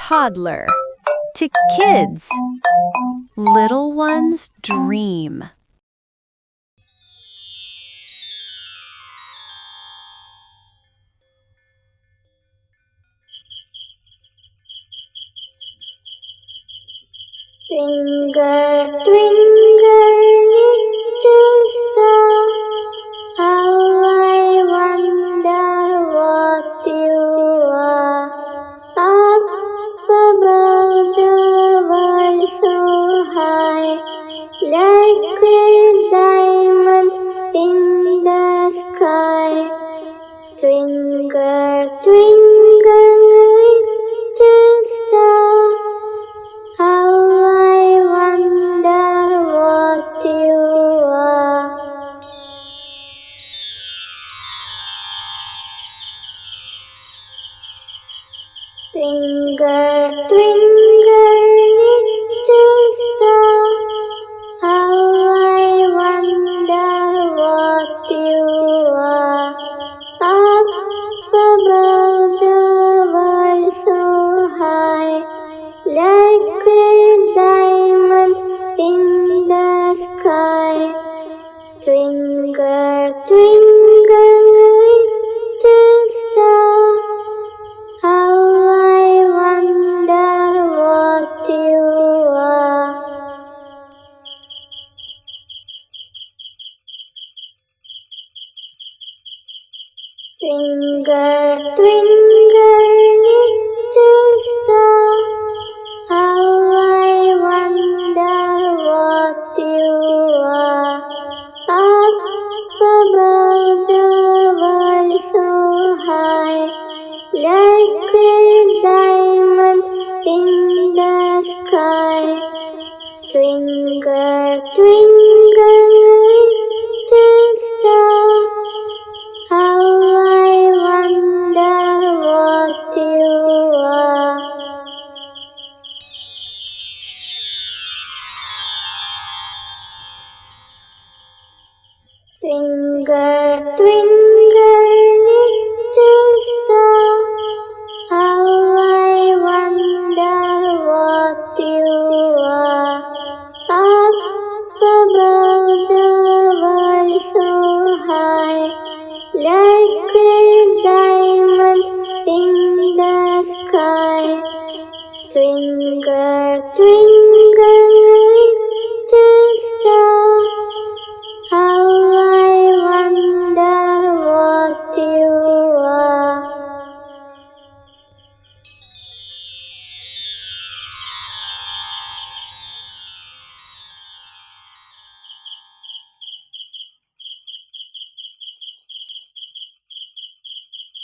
toddler. To kids, little ones dream. Twinkle, twinkle, little star, how I wonder what you are. Up above the world so high, like a diamond in the sky. Twinkle, twinkle, little star, how I wonder what you are. Twinkle, twinkle, little star, how I wonder what you are. Up above the world so high, like a diamond in the sky. Twinkle, twinkle, little star, how I wonder what you are. Twinkle, twinkle, little star, how I wonder what you are. Up above the world so high, like a diamond in the sky. Twinkle, twinkle, little star, how I wonder what you are. Twinkle, twinkle, little star, how I wonder what you are. Up above the world so high, like a diamond in the sky. Twinkle, twinkle.